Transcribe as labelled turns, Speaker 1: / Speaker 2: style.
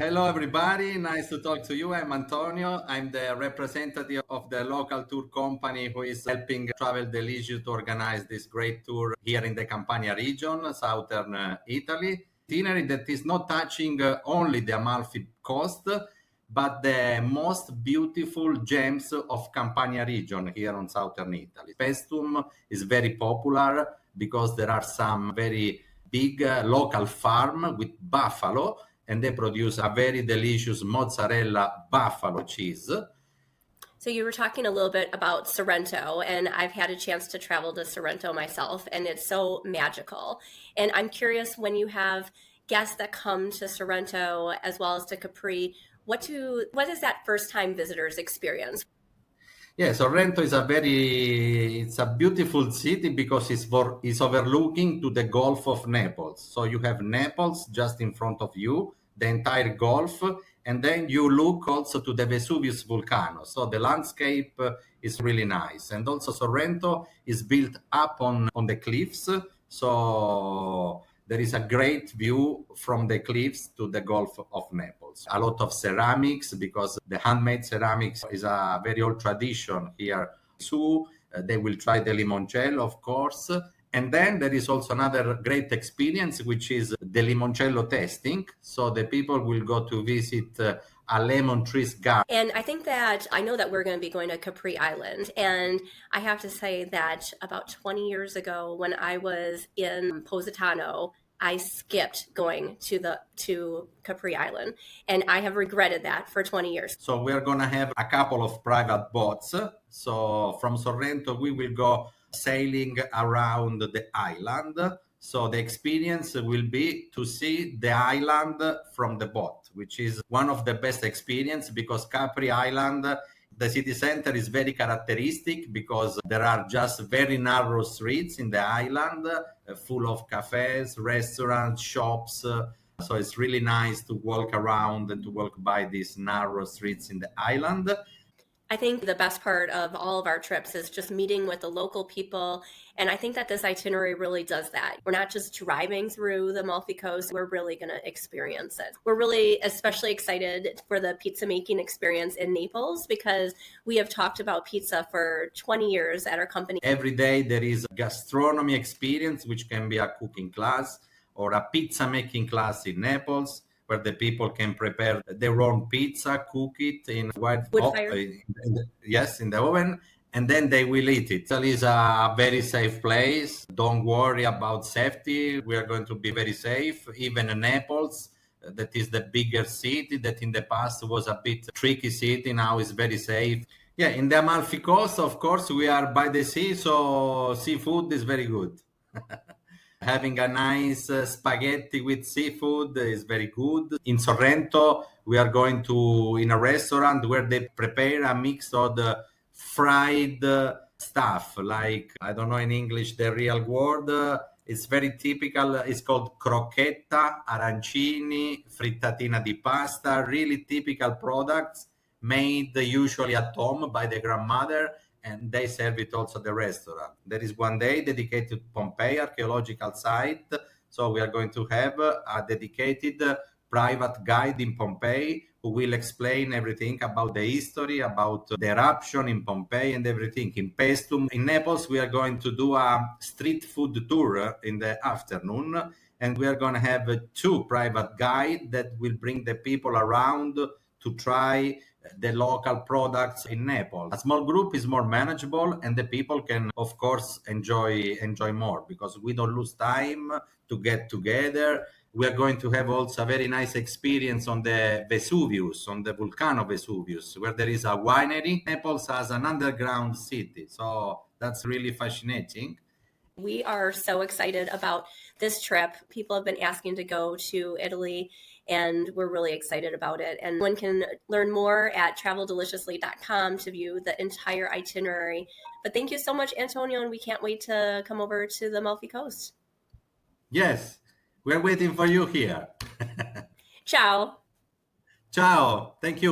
Speaker 1: Hello, everybody. Nice to talk to you. I'm Antonio. I'm the representative of the local tour company who is helping Travel Delicious to organize this great tour here in the Campania region, southern Italy. Itinerary that is not touching only the Amalfi Coast, but the most beautiful gems of Campania region here on southern Italy. Paestum is very popular because there are some very big local farm with buffalo, and they produce a very delicious mozzarella buffalo cheese.
Speaker 2: So you were talking a little bit about Sorrento, and I've had a chance to travel to Sorrento myself, and it's so magical. And I'm curious, when you have guests that come to Sorrento as well as to Capri, what is that first time visitors experience?
Speaker 1: Yeah, Sorrento is it's a beautiful city because it's overlooking to the Gulf of Naples. So you have Naples just in front of you, the entire Gulf, and then you look also to the Vesuvius volcano. So the landscape is really nice. And also Sorrento is built up on the cliffs. So there is a great view from the cliffs to the Gulf of Naples. A lot of ceramics because the handmade ceramics is a very old tradition here. So they will try the limoncello, of course. And then there is also another great experience, which is the limoncello tasting. So the people will go to visit a lemon tree's garden.
Speaker 2: And I know that we're going to be going to Capri Island. And I have to say that about 20 years ago, when I was in Positano, I skipped going to Capri Island, and I have regretted that for 20 years.
Speaker 1: So we're going to have a couple of private boats. So from Sorrento, we will go sailing around the island. So the experience will be to see the island from the boat, which is one of the best experience because Capri Island, the city center is very characteristic because there are just very narrow streets in the island, full of cafes, restaurants, shops. So it's really nice to walk around and to walk by these narrow streets in the island.
Speaker 2: I think the best part of all of our trips is just meeting with the local people. And I think that this itinerary really does that. We're not just driving through the Amalfi Coast, we're really going to experience it. We're really especially excited for the pizza making experience in Naples because we have talked about pizza for 20 years at our company.
Speaker 1: Every day there is a gastronomy experience, which can be a cooking class or a pizza making class in Naples, where the people can prepare their own pizza, cook it in
Speaker 2: wood fire.
Speaker 1: In the oven, and then they will eat it. Italy is a very safe place. Don't worry about safety. We are going to be very safe. Even in Naples, that is the bigger city that in the past was a bit tricky city, now is very safe. Yeah, in the Amalfi Coast, of course, we are by the sea, so seafood is very good. Having a nice spaghetti with seafood is very good. In Sorrento, we are going to in a restaurant where they prepare a mix of the fried stuff, like, I don't know in English the real word. It's very typical. It's called crocchetta, arancini, frittatina di pasta, really typical products made usually at home by the grandmother, and they serve it also at the restaurant. There is one day dedicated to Pompeii archeological site. So we are going to have a dedicated private guide in Pompeii who will explain everything about the history, about the eruption in Pompeii and everything. In Paestum, in Naples, we are going to do a street food tour in the afternoon. And we are going to have two private guides that will bring the people around to try the local products in Naples. A small group is more manageable, and the people can, of course, enjoy more because we don't lose time to get together. We are going to have also a very nice experience on the Vesuvius, on the volcano Vesuvius, where there is a winery. Naples has an underground city, so that's really fascinating.
Speaker 2: We are so excited about this trip. People have been asking to go to Italy, and we're really excited about it. And one can learn more at traveldeliciously.com to view the entire itinerary. But thank you so much, Antonio, and we can't wait to come over to the Amalfi Coast.
Speaker 1: Yes, we're waiting for you here.
Speaker 2: Ciao.
Speaker 1: Ciao. Thank you.